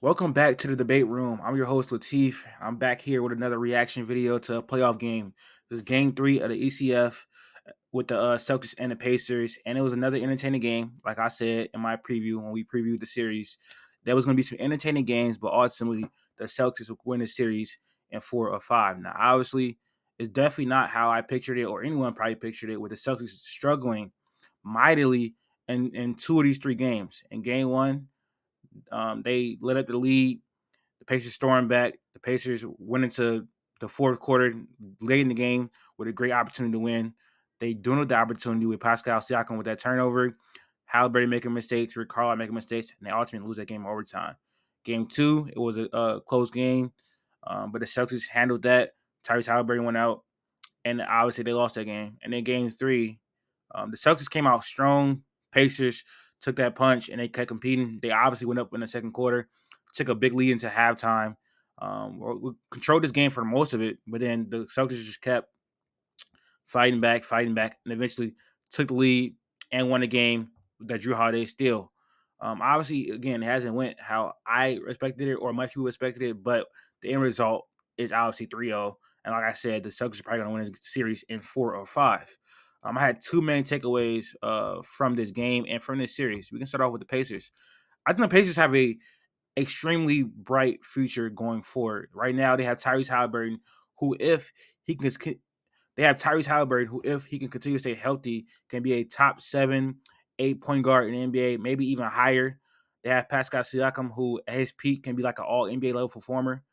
Welcome back to the debate room. I'm your host Latif. I'm back here with another reaction video to a playoff game. This is game 3 of the ECF with the Celtics and the Pacers, and it was another entertaining game. Like I said in my preview when we previewed the series, there was going to be some entertaining games, but ultimately the Celtics would win the series in 4 or 5. Now, obviously, it's definitely not how I pictured it, or anyone probably pictured it, with the Celtics struggling mightily in 2 of these 3 games. In game 1, they lit up the lead. The Pacers stormed back. The Pacers went into the fourth quarter late in the game with a great opportunity to win. They dwindled the opportunity with Pascal Siakam with that turnover. Halliburton making mistakes, Rick Carlisle making mistakes, and they ultimately lose that game in overtime. Game 2, it was a close game, but the Celtics handled that. Tyrese Halliburton went out, and obviously they lost that game. And then game 3, the Celtics came out strong. Pacers took that punch and they kept competing. They obviously went up in the second quarter, took a big lead into halftime. We controlled this game for most of it, but then the Celtics just kept fighting back, and eventually took the lead and won the game that Drew Holiday steal. Obviously, again, it hasn't went how I expected it or much people expected it, but the end result is obviously 3-0. And like I said, the Celtics are probably going to win this series in 4 or 5. I had two main takeaways from this game and from this series. We can start off with the Pacers. I think the Pacers have a extremely bright future going forward. Right now, they have Tyrese Halliburton, who, if he can they have Tyrese Halliburton, who, if he can continue to stay healthy, can be a top 7, 8 point guard in the NBA, maybe even higher. They have Pascal Siakam, who at his peak can be like an all NBA level performer.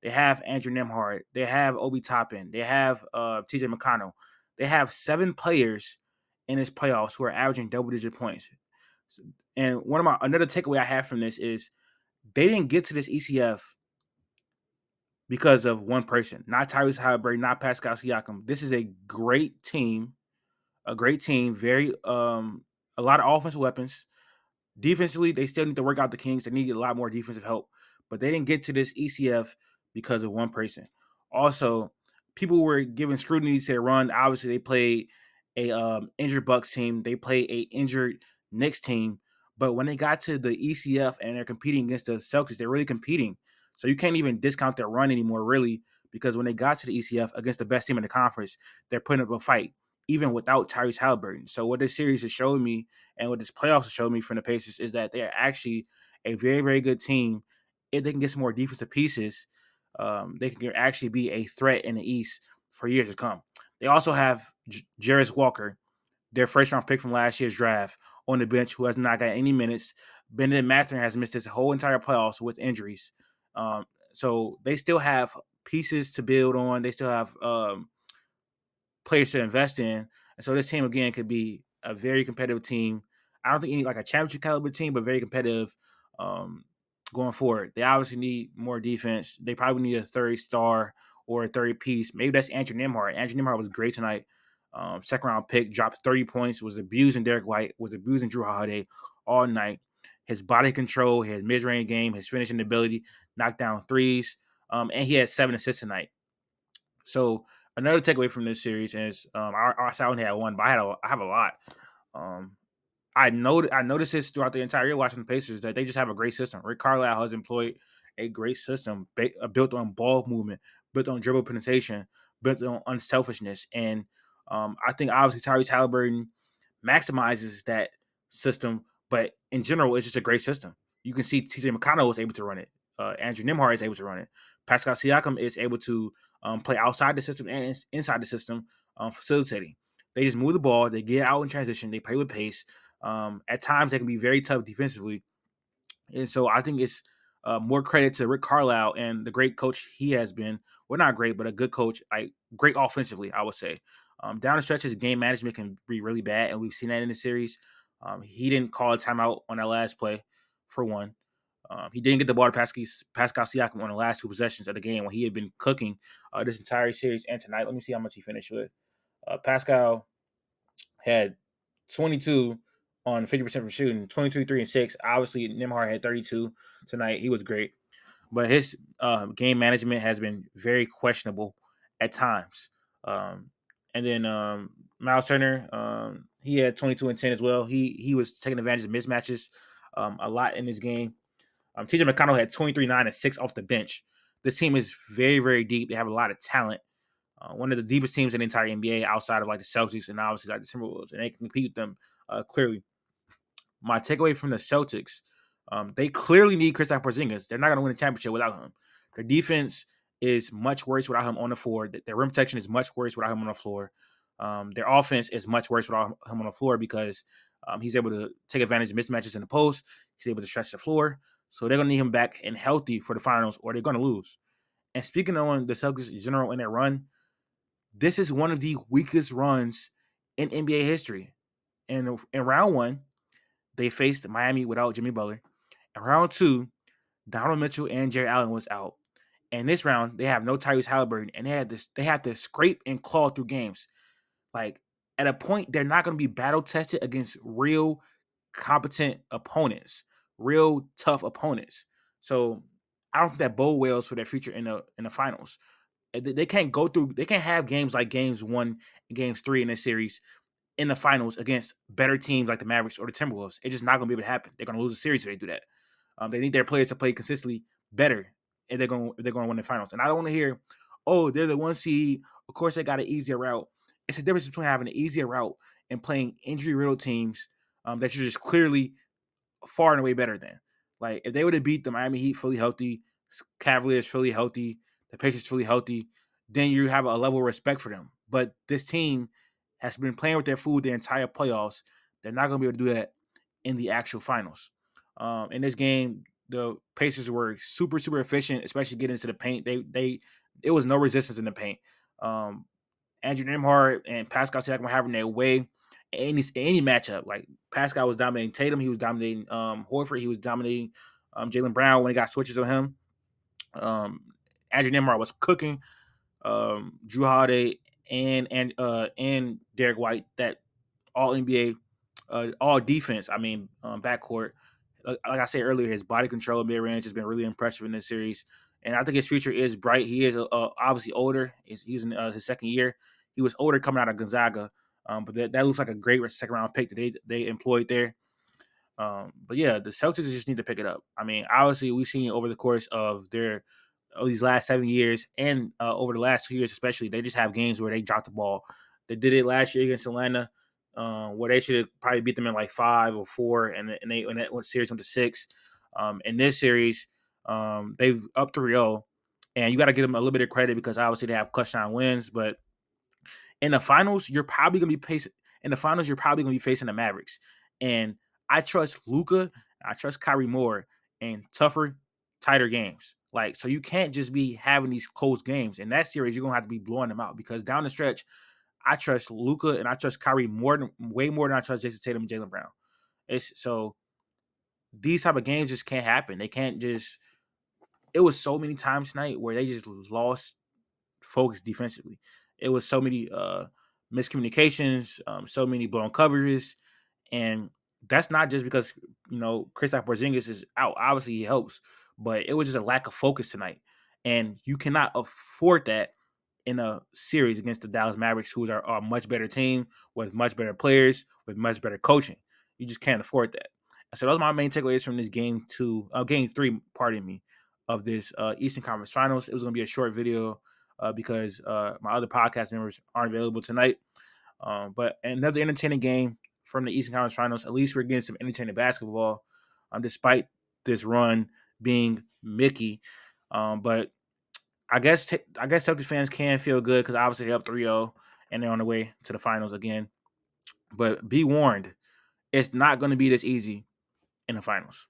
They have Andrew Nemhard. They have Obi Toppin. They have TJ McConnell. They have 7 players in this playoffs who are averaging double digit points. And another takeaway I have from this is they didn't get to this ECF because of one person, not Tyrese Halliburton, not Pascal Siakam. This is a great team, very a lot of offensive weapons. Defensively, they still need to work out the Kings. They need a lot more defensive help, but they didn't get to this ECF because of one person. Also, people were giving scrutiny to their run. Obviously, they played a injured Bucks team. They played a injured Knicks team. But when they got to the ECF and they're competing against the Celtics, they're really competing. So you can't even discount their run anymore, really, because when they got to the ECF against the best team in the conference, they're putting up a fight, even without Tyrese Halliburton. So what this series has showed me and what this playoffs has showed me from the Pacers is that they are actually a very, very good team. If they can get some more defensive pieces, they can actually be a threat in the East for years to come. They also have Jarris Walker, their first round pick from last year's draft, on the bench, who has not got any minutes. Bennett Mathurin has missed his whole entire playoffs with injuries. So they still have pieces to build on. They still have players to invest in. And so this team again could be a very competitive team. I don't think any like a championship caliber team, but very competitive going forward. They obviously need more defense. They probably need a third star or a third piece. Maybe that's Andrew Nemhard. Andrew Nemhard was great tonight. Second round pick, dropped 30 points, was abusing Derek White, was abusing Drew Holiday all night. His body control, his mid range game, his finishing ability, knocked down threes, and he had 7 assists tonight. So another takeaway from this series is I only had one, but I have a lot. Um, I noticed this throughout the entire year watching the Pacers that they just have a great system. Rick Carlisle has employed a great system built on ball movement, built on dribble penetration, built on unselfishness, and I think obviously Tyrese Halliburton maximizes that system. But in general, it's just a great system. You can see TJ McConnell is able to run it. Andrew Nemhard is able to run it. Pascal Siakam is able to play outside the system and inside the system, facilitating. They just move the ball. They get out in transition. They play with pace. At times, they can be very tough defensively. And so I think it's more credit to Rick Carlisle and the great coach he has been. Well, not great, but a good coach. Like great offensively, I would say. Down the stretch, his game management can be really bad, and we've seen that in the series. He didn't call a timeout on that last play, for one. He didn't get the ball to Pascal Siakam on the last 2 possessions of the game when he had been cooking this entire series and tonight. Let me see how much he finished with. Pascal had 22 on 50% from shooting, 22, 3, and 6. Obviously, Nemhard had 32 tonight. He was great. But his game management has been very questionable at times. Um, and then Miles Turner, he had 22 and 10 as well. He was taking advantage of mismatches a lot in this game. TJ McConnell had 23, 9, and 6 off the bench. This team is very, very deep. They have a lot of talent. One of the deepest teams in the entire NBA outside of like the Celtics and obviously like the Timberwolves, and they can compete with them clearly. My takeaway from the Celtics, they clearly need Kristaps Porzingis. They're not going to win a championship without him. Their defense is much worse without him on the floor. Their rim protection is much worse without him on the floor. Their offense is much worse without him on the floor because he's able to take advantage of mismatches in the post. He's able to stretch the floor. So they're going to need him back and healthy for the finals, or they're going to lose. And speaking on the Celtics in general in their run, this is one of the weakest runs in NBA history. And in round one, they faced Miami without Jimmy Butler. In round two, Donovan Mitchell and Jared Allen was out. And this round, they have no Tyrese Halliburton, and they have to scrape and claw through games. Like at a point, they're not going to be battle tested against real competent opponents, real tough opponents. So I don't think that bode well for their future in the finals. They can't go through. They can't have games like games 1 and games 3 in this series in the finals against better teams like the Mavericks or the Timberwolves. It's just not going to be able to happen. They're going to lose a series if they do that. They need their players to play consistently better if they're going to win the finals. And I don't want to hear, oh, they're the 1 seed. Of course, they got an easier route. It's a difference between having an easier route and playing injury-riddled teams that you're just clearly far and away better than. Like if they would have beat the Miami Heat fully healthy, Cavaliers fully healthy, the Pacers fully healthy, then you have a level of respect for them. But this team has been playing with their food the entire playoffs. They're not going to be able to do that in the actual finals. In this game, the Pacers were super, super efficient, especially getting into the paint. It was no resistance in the paint. Andrew Nembhard and Pascal Siakam were having their way any matchup. Like Pascal was dominating Tatum, he was dominating Horford, he was dominating Jaylen Brown when he got switches on him. Andrew Nembhard was cooking Drew Holiday and Derek White, that all NBA, all defense. I mean, backcourt. Like I said earlier, his body control, mid range has been really impressive in this series, and I think his future is bright. He is obviously older. He was in his second year. He was older coming out of Gonzaga, but that looks like a great second round pick that they employed there. But yeah, the Celtics just need to pick it up. I mean, obviously, we've seen over the course of these last 7 years and over the last 2 years, especially, they just have games where they drop the ball. They did it last year against Atlanta, where they should have probably beat them in like 5 or 4, and that series went to 6. In this series, they've up 3-0, and you got to give them a little bit of credit because obviously they have clutch time wins, but in the finals, you're probably gonna be facing the Mavericks. And I trust Luka, I trust Kyrie more in tougher, tighter games. Like, so you can't just be having these close games. In that series, you're gonna have to be blowing them out because down the stretch, I trust Luka and I trust Kyrie way more than I trust Jason Tatum and Jaylen Brown. It's so these type of games just can't happen. They can't just. It was so many times tonight where they just lost focus defensively. It was so many miscommunications, so many blown coverages, and that's not just because Kristaps Porzingis is out. Obviously, he helps, but it was just a lack of focus tonight, and you cannot afford that in a series against the Dallas Mavericks, who are a much better team with much better players with much better coaching. You just can't afford that. So those are my main takeaways from this game 3, pardon me, of this Eastern Conference Finals. It was going to be a short video because my other podcast members aren't available tonight. But another entertaining game from the Eastern Conference Finals. At least we're getting some entertaining basketball, despite this run being Mickey. But I guess Celtics fans can feel good because obviously they're up 3-0 and they're on the way to the finals again. But be warned, it's not going to be this easy in the finals.